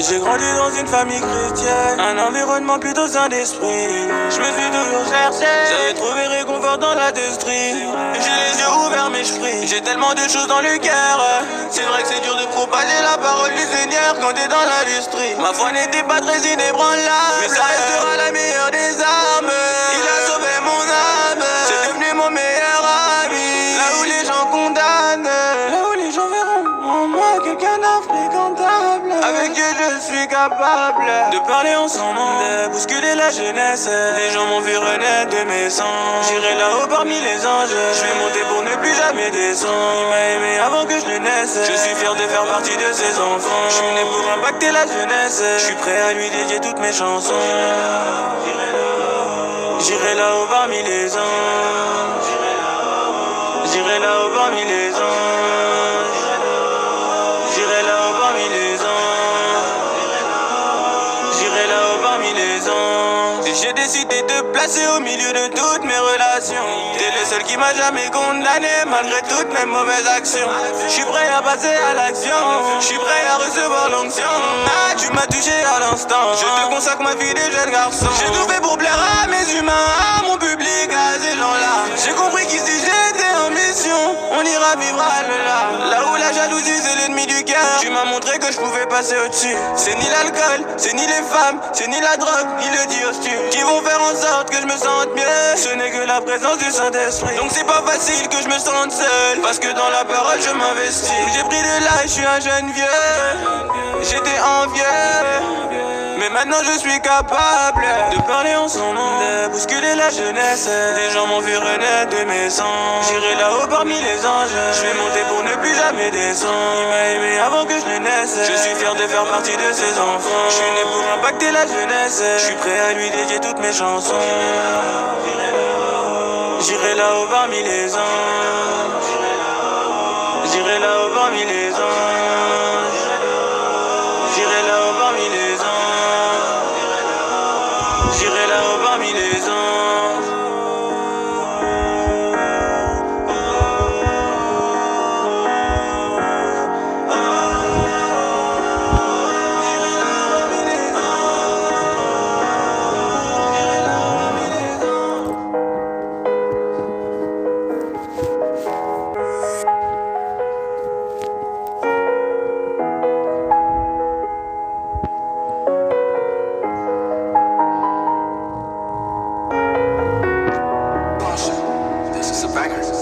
Et j'ai grandi dans une famille chrétienne, un environnement plutôt sain d'esprit. Je me suis toujours cherché, j'avais trouvé réconfort dans la destrie. J'ai les yeux ouverts mais je prie, j'ai tellement de choses dans le cœur. C'est vrai que c'est dur de propager la parole du Seigneur quand t'es dans l'industrie. Ma foi n'était pas très inébranlable, mais ça restera la meilleure des armes. Il a sauvé mon âme, c'est devenu mon meilleur ami. Là où les gens condamnent, là où les gens verront en moi quelqu'un d'infréquentable. Avec Dieu je suis capable de parler en son nom, de bousculer la jeunesse. Les gens m'ont vu renaître de mes sangs. J'irai là-haut parmi les anges, je vais monter pour ne plus jamais descendre. Il m'a aimé avant que je ne naisse, je suis fier de faire partie de ses enfants. Je suis né pour impacter la jeunesse, je suis prêt à lui dédier toutes mes chansons. J'irai là-haut parmi les anges, j'irai là-haut parmi les anges, j'irai là-haut parmi les anges, j'irai là-haut parmi les anges. Et j'ai décidé de placer au milieu de toutes mes relations. T'es le seul qui m'a jamais condamné malgré toutes mes mauvaises actions. Je suis prêt à passer à l'action, je suis prêt à recevoir l'onction. Ah, tu m'as touché à l'instant, je te consacre ma vie de jeune garçon. J'ai tout fait pour plaire à mes humains, à mon public, à ces gens-là. J'ai compris qu'ici j'étais en mission, on ira vivre à là. Là où la jalousie c'est l'ennemi du cœur, tu m'as montré que je pouvais passer au-dessus. C'est ni l'alcool, c'est ni les femmes, c'est ni la drogue, ni le diosture qui vont faire en sorte que je me sente mieux. Ce n'est que la présence du Saint-Esprit. Donc c'est pas facile que je me sente seul, parce que dans la parole je m'investis. J'ai pris de l'âge, je suis un jeune vieux. J'étais envieux, mais maintenant je suis capable de parler en son nom, de bousculer la jeunesse. Les gens m'ont vu renaître de mes sangs. J'irai là-haut parmi les anges, je vais monter pour ne plus jamais descendre. Il m'a aimé avant que je ne naisse, je suis fier de faire partie de ses enfants. Je suis né pour impacter la jeunesse, je suis prêt à lui dédier toutes mes chansons. J'irai là-haut parmi les anges, j'irai là-haut parmi les anges, j'irai là-haut parmi les anges, j'irai là-haut parmi les anges.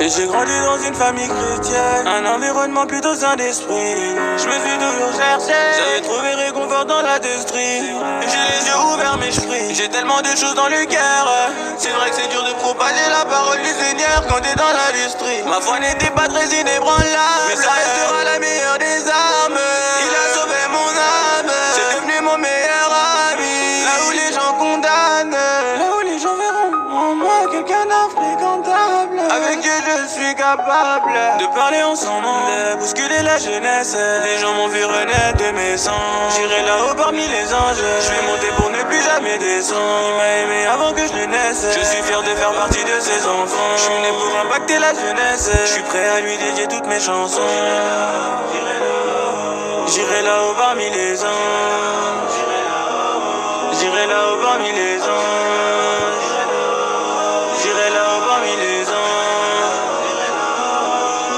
Et j'ai grandi dans une famille chrétienne, un environnement plutôt sain d'esprit. Je me suis toujours cherché, j'avais trouvé réconfort dans la destrie. J'ai les yeux ouverts mais je prie, j'ai tellement de choses dans le cœur. C'est vrai que c'est dur de propager la parole du Seigneur quand t'es dans l'industrie. Ma foi n'était pas très inébranlable, mais ça restera la meilleure des armes. Il a sauvé mon âme, c'est devenu mon meilleur ami. Là où les gens condamnent, là où les gens verront en moi quelqu'un d'infréquentable. Avec Dieu je suis capable de parler en son nom, de bousculer la jeunesse. Les gens m'ont vu renaître de mes sangs. J'irai là-haut parmi les anges, je vais monter pour ne plus jamais descendre. Il m'a aimé avant que je ne naisse, je suis fier de faire partie de ses enfants. Je suis né pour impacter la jeunesse, je suis prêt à lui dédier toutes mes chansons. J'irai là-haut parmi les anges, j'irai là-haut parmi les anges, j'irai là-haut parmi les anges,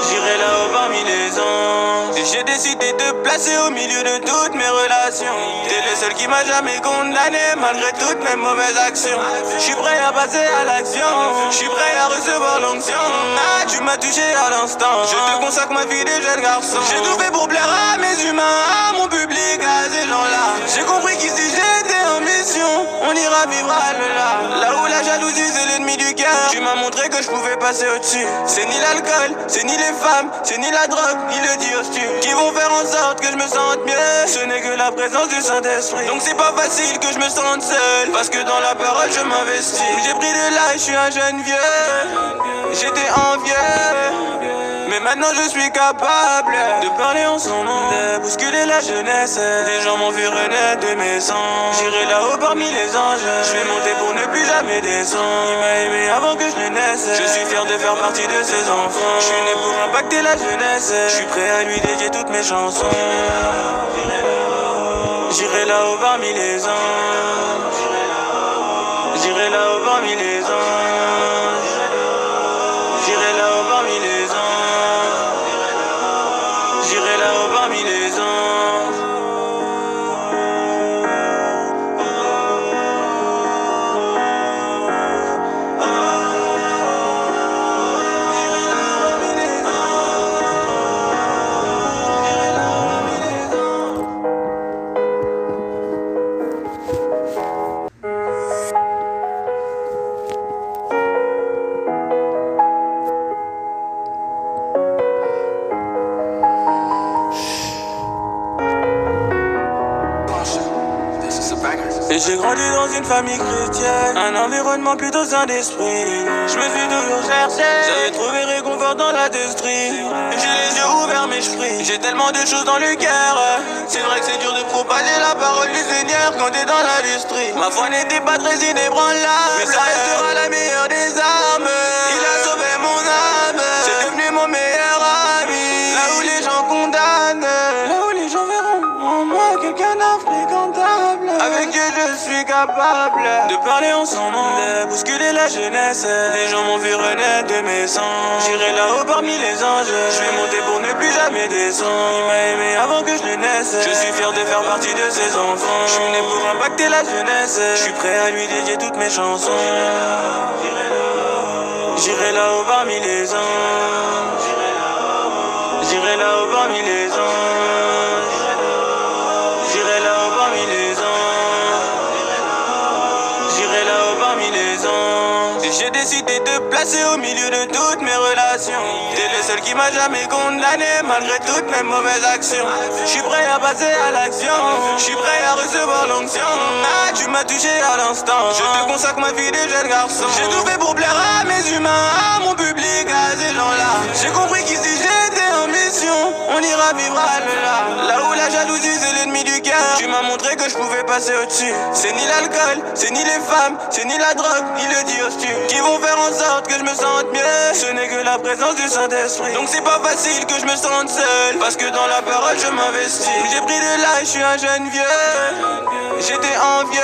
j'irai là-haut parmi les anges. Et j'ai décidé de placer au milieu de toutes mes relations. T'es le seul qui m'a jamais condamné malgré toutes mes mauvaises actions. Je suis prêt à passer à l'action, je suis prêt à recevoir l'onction. Ah, tu m'as touché à l'instant, je te consacre ma vie de jeune garçon. J'ai tout fait pour plaire à mes humains, à mon public, à ces gens-là. J'ai compris qu'ici j'étais en mission, on ira vivre à là. Là où la jalousie c'est l'ennemi du cœur, tu m'as montré que je pouvais passer au-dessus. C'est ni l'alcool, c'est ni les femmes, c'est ni la drogue, ni le diosture qui vont faire en sorte que je me sente mieux. Ce n'est que la présence du Saint-Esprit. Donc c'est pas facile que je me sente seul, parce que dans la parole je m'investis. J'ai pris de l'âge, je suis un jeune vieux. J'étais envieux, mais maintenant je suis capable de parler en son nom, de bousculer la jeunesse. Les gens m'ont vu renaître de mes sangs. J'irai là-haut parmi les anges, je vais monter pour ne plus jamais descendre. Il m'a aimé avant que je ne naisse, je suis fier de faire partie de ses enfants. Je suis né pour impacter la jeunesse, je suis prêt à lui dédier toutes mes chansons. J'irai là-haut parmi les anges. J'irai là-haut parmi les anges. J'irai là-haut parmi les anges. J'irai là-haut parmi les anges. Et j'ai grandi dans une famille chrétienne, un environnement plutôt sain d'esprit. Je me suis toujours cherché, j'avais trouvé réconfort dans la destrie. J'ai les yeux ouverts mais je prie, j'ai tellement de choses dans le cœur. C'est vrai que c'est dur de propager la parole du Seigneur quand t'es dans l'industrie. Ma foi n'était pas très inébranlable, mais ça restera la meilleure des armes. Il a sauvé mon âme, c'est devenu mon meilleur ami. Là où les gens condamnent, là où les gens verront en moi quelqu'un d'infréquentable. Avec Dieu je suis capable de parler en son nom, de bousculer la jeunesse. Les gens m'ont vu renaître de mes sangs. J'irai là-haut parmi les anges, je vais monter pour ne plus jamais descendre. Il m'a aimé avant que je ne naisse, je suis fier de faire partie de ses enfants. Je suis né pour impacter la jeunesse, je suis prêt à lui dédier toutes mes chansons. J'irai là-haut parmi les anges. J'irai là-haut parmi les anges. J'irai là-haut parmi les anges. J'irai là-haut parmi les anges. J'ai décidé de placer au milieu de toutes mes relations. T'es le seul qui m'a jamais condamné malgré toutes mes mauvaises actions. Je suis prêt à passer à l'action, je suis prêt à recevoir l'onction. Ah, tu m'as touché à l'instant, je te consacre ma vie de jeune garçon. J'ai tout fait pour plaire à mes humains, à mon public, à ces gens-là. J'ai compris qu'ici j'étais en mission, on ira vivre à l'au-delà. Là où la jalousie c'est l'ennemi du cœur, tu m'as montré que je pouvais passer au-dessus. C'est ni l'alcool, c'est ni les femmes, c'est ni la drogue, ni le diosture qui vont faire en sorte que je me sente mieux. Ce n'est que la présence du Saint-Esprit. Donc c'est pas facile que je me sente seul, parce que dans la parole je m'investis. J'ai pris de l'âge, je suis un jeune vieux. J'étais envieux,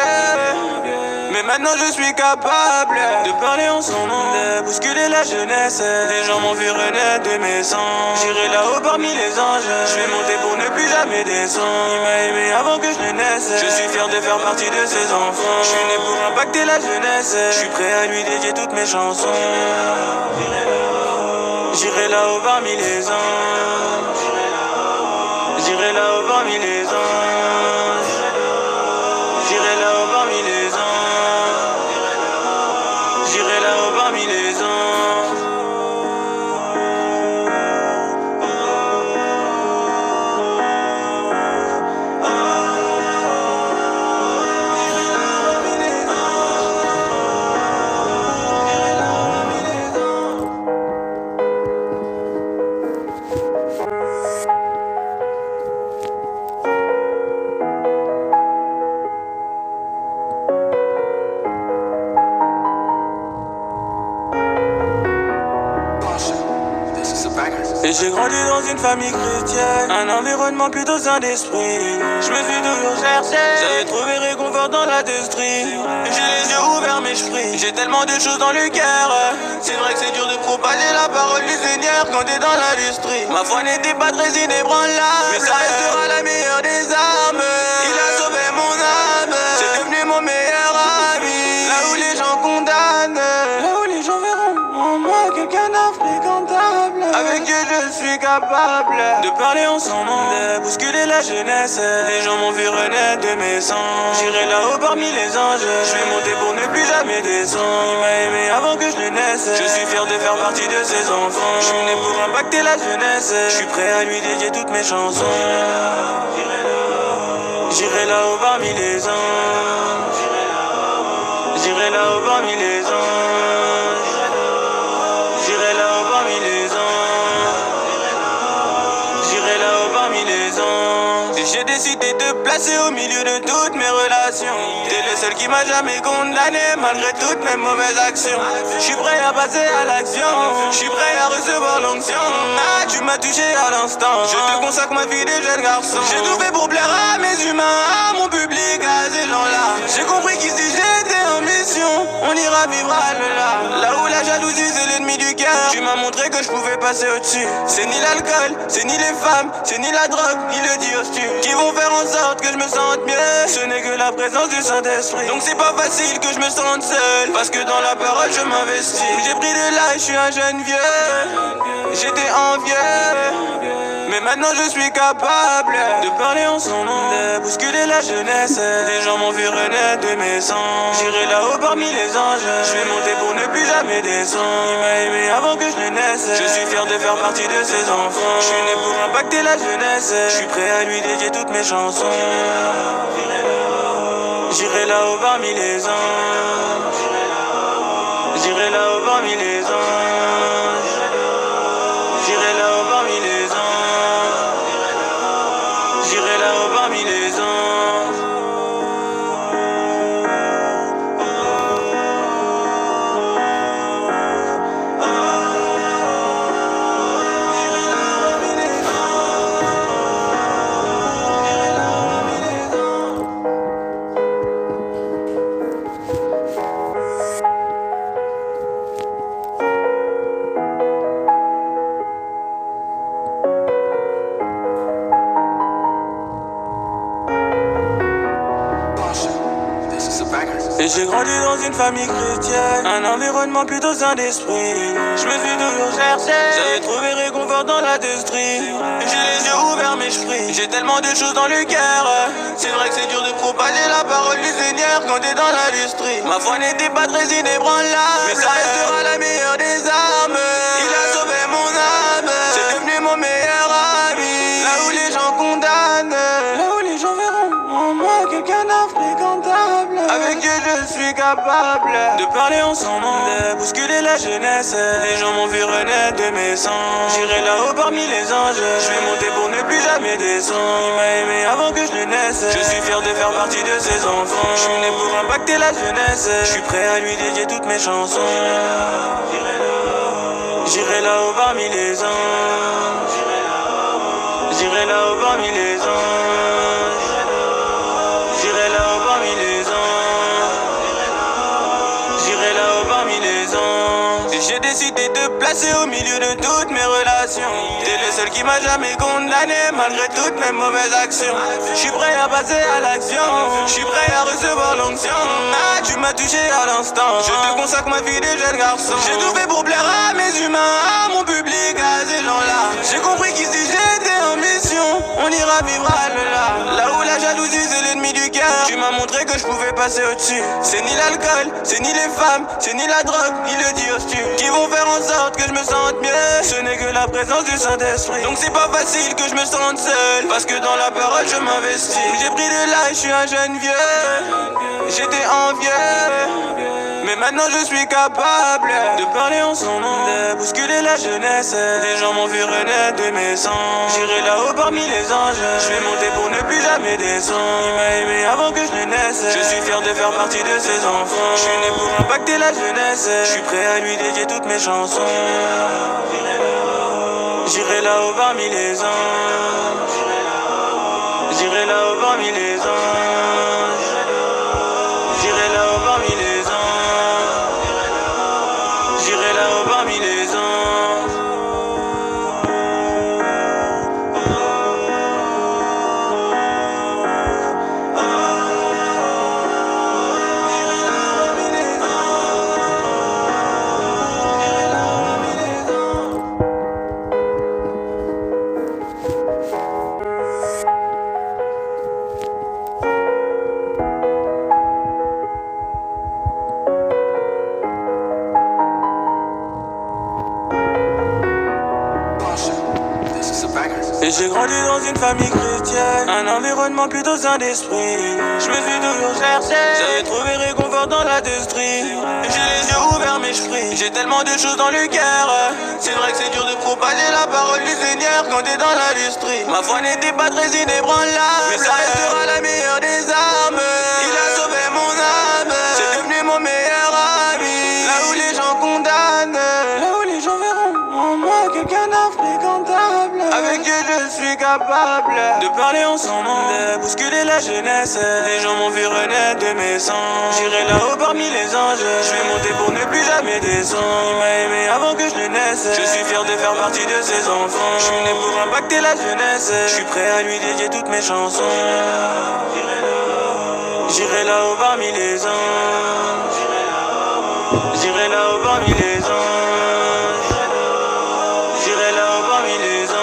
mais maintenant je suis capable de parler en son nom, de bousculer la jeunesse. Les gens m'ont vu renaître de mes sangs. J'irai là-haut parmi les anges, je vais monter pour ne plus jamais descendre. Il m'a aimé avant que je ne naisse, je suis fier de faire partie de ses enfants. Je suis né pour impacter la jeunesse, je suis prêt à lui dédier toutes mes chansons. J'irai là-haut parmi les anges. J'irai là-haut parmi les anges. J'irai là-haut parmi les anges. J'irai là-haut parmi les anges. Et j'ai grandi dans une famille chrétienne, un environnement plutôt sain d'esprit. Je me suis toujours cherché, j'avais trouvé réconfort dans la destrie. J'ai les yeux ouverts mais je prie, j'ai tellement de choses dans le cœur. C'est vrai que c'est dur de propager la parole du Seigneur quand t'es dans l'industrie. Ma foi n'était pas très inébranlable, mais ça restera la meilleure des armes. Il a sauvé mon âme, c'est devenu mon meilleur ami. Là où les gens condamnent, là où les gens verront en moi quelqu'un d'infréquentable. Avec Dieu je suis capable de parler en son nom, de bousculer la jeunesse. Les gens m'ont vu renaître de mes sangs. J'irai là-haut parmi les anges, je vais monter pour ne plus jamais descendre. Il m'a aimé avant que je ne naisse, je suis fier de faire partie de ses enfants. Je suis né pour impacter la jeunesse, je suis prêt à lui dédier toutes mes chansons. J'irai là-haut parmi les anges. J'irai là-haut parmi les anges. J'irai là-haut parmi les anges. J'irai là-haut parmi les anges. J'ai décidé de placer au milieu de toutes mes relations. T'es le seul qui m'a jamais condamné malgré toutes mes mauvaises actions. Je suis prêt à passer à l'action, je suis prêt à recevoir l'onction. Ah, tu m'as touché à l'instant, je te consacre ma vie de jeune garçon. J'ai tout fait pour plaire à mes humains, à mon public, à ces gens-là. J'ai compris qu'ici j'étais en mission, on ira vivre à l'au-delà. Là où la jalousie c'est l'ennemi du cœur, tu m'as montré que je pouvais passer au-dessus. C'est ni l'alcool, c'est ni les femmes, c'est ni la drogue, ni le diostu qui vont faire en sorte que je me sente mieux. Ce n'est que la présence du Saint-Esprit. Donc c'est pas facile que je me sente seul, parce que dans la parole je m'investis. J'ai pris de l'âge, je suis un jeune vieux. J'étais envieux, mais maintenant je suis capable de parler en son nom, de bousculer la jeunesse. Les gens m'ont vu renaître de mes sangs. J'irai là-haut parmi les anges, je vais monter pour ne plus jamais descendre. Il m'a aimé avant que je ne naisse, je suis fier de faire partie de ses enfants. Je suis né pour impacter la jeunesse, je suis prêt à lui dédier toutes mes chansons. J'irai là-haut parmi les anges, j'irai là-haut parmi les anges, j'irai là-haut parmi les anges, j'irai là-haut parmi les anges. Et j'ai grandi dans une famille chrétienne, un environnement plutôt sain d'esprit. Je me suis toujours cherché, j'avais trouvé réconfort dans la destrie. J'ai les yeux ouverts mais je prie, j'ai tellement de choses dans le cœur. C'est vrai que c'est dur de propager la parole du Seigneur quand t'es dans l'industrie. Ma foi n'était pas très inébranlable, mais ça restera la meilleure des armes. Il a sauvé mon âme, c'est devenu mon meilleur ami. Là où les gens condamnent, là où les gens verront en moi quelqu'un d'infréquentable. Avec Dieu je suis capable de parler en son nom, de bousculer la jeunesse. Les gens m'ont vu renaître de mes sangs. J'irai là-haut parmi les anges, je vais monter pour ne plus jamais descendre. Il m'a aimé avant que je ne naisse, je suis fier de faire partie de ses enfants. Je suis né pour impacter la jeunesse, je suis prêt à lui dédier toutes mes chansons. J'irai là-haut parmi les anges, j'irai là-haut parmi les anges, j'irai là-haut parmi les anges, j'irai là-haut parmi les anges. Et j'ai décidé de placer au milieu de toutes mes relations. T'es le seul qui m'a jamais condamné malgré toutes mes mauvaises actions. Je suis prêt à passer à l'action, je suis prêt à recevoir l'onction. Ah, tu m'as touché à l'instant, je te consacre ma vie de jeune garçon. J'ai tout fait pour plaire à mes humains, à mon public, à ces gens-là. J'ai compris qu'ici j'étais en mission, on ira vivre à l'au-delà. Là où la jalousie c'est l'ennemi du cœur, tu m'as montré que je pouvais passer au-dessus. C'est ni l'alcool, c'est ni les femmes, c'est ni la drogue, ni le diostu qui vont faire en sorte que je me sente mieux. Ce n'est que la présence du Saint-Esprit. Donc c'est pas facile que je me sente seul, parce que dans la parole je m'investis. J'ai pris de l'âge, je suis un jeune vieux. J'étais envieux, mais maintenant je suis capable de parler en son nom, de bousculer la jeunesse. Les gens m'ont vu renaître de mes sangs. J'irai là-haut parmi les anges, je vais monter pour ne plus jamais descendre. Il m'a aimé avant que je ne naisse, je suis fier de faire partie de ses enfants. Je suis né pour impacter la jeunesse, je suis prêt à lui dédier toutes mes chansons. J'irai là-haut parmi les anges, j'irai là-haut parmi les anges, j'irai là-haut parmi les anges, j'irai là-haut parmi les anges. Et j'ai grandi dans une famille chrétienne, un environnement plutôt sain d'esprit. Je me suis toujours cherché, j'avais trouvé réconfort dans la destrie. J'ai les yeux ouverts mais je prie, j'ai tellement de choses dans le cœur. C'est vrai que c'est dur de propager la parole du Seigneur quand t'es dans l'industrie. Ma foi n'était pas très inébranlable, mais ça restera la meilleure des armes. Il a sauvé mon âme. capable de parler en son nom, de bousculer la jeunesse. Les gens m'ont vu renaître de mes sangs. J'irai là-haut parmi les anges. Je vais monter pour ne plus jamais descendre. Il m'a aimé avant que je ne naisse. Je suis fier de faire partie de ses enfants. Je suis né pour impacter la jeunesse. Je suis prêt à lui dédier toutes mes chansons. J'irai là-haut parmi les anges. J'irai là-haut parmi les anges. J'irai là-haut parmi les anges.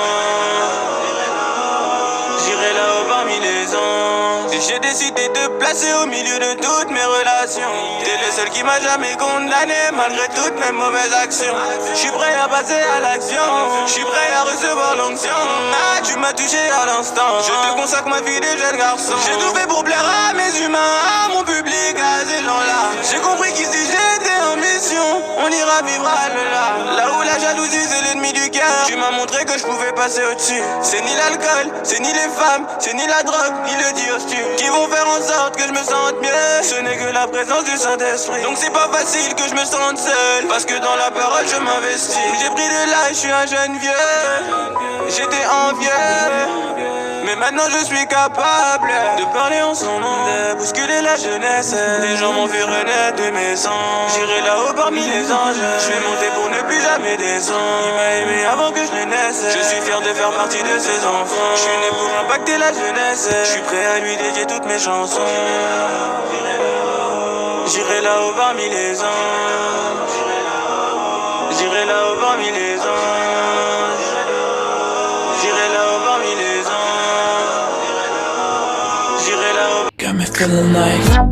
J'irai là-haut parmi les anges. Et j'ai décidé de placer au milieu de toutes mes relations. T'es le seul qui m'a jamais condamné malgré toutes mes mauvaises actions. Je suis prêt à passer à l'action. Je suis prêt à recevoir l'onction. Ah, tu m'as touché à l'instant. Je te consacre ma vie de jeune garçon. J'ai tout fait pour plaire à mes humains, à mon public, à ces gens-là. J'ai compris qu'ici j'étais en mission. On ira vivre à là. Là où la jalousie c'est l'ennemi du cœur. Tu m'as montré que je pouvais passer au-dessus. C'est ni l'alcool, c'est ni les femmes, c'est ni la drogue, ni le diostus qui vont faire en sorte que je me sente mieux. Ce n'est que la présence du Saint-Esprit. Donc c'est pas facile que je me sente seul, parce que dans la parole je m'investis. J'ai pris de l'âge, je suis un jeune vieux. J'étais envieux, mais maintenant je suis capable de parler en son nom, de bousculer la jeunesse. Les gens m'ont vu renaître de mes sangs. J'irai là-haut parmi les anges. Je vais monter pour ne plus jamais descendre. Il m'a aimé avant que je ne naisse. Je suis fier de faire partie de ses enfants. Je suis né pour impacter la jeunesse. Je suis prêt à lui dédier toutes mes chansons. J'irai là-haut parmi les anges. J'irai là-haut parmi les anges. J'irai là-haut parmi les anges. J'irai là-haut. Got me feeling like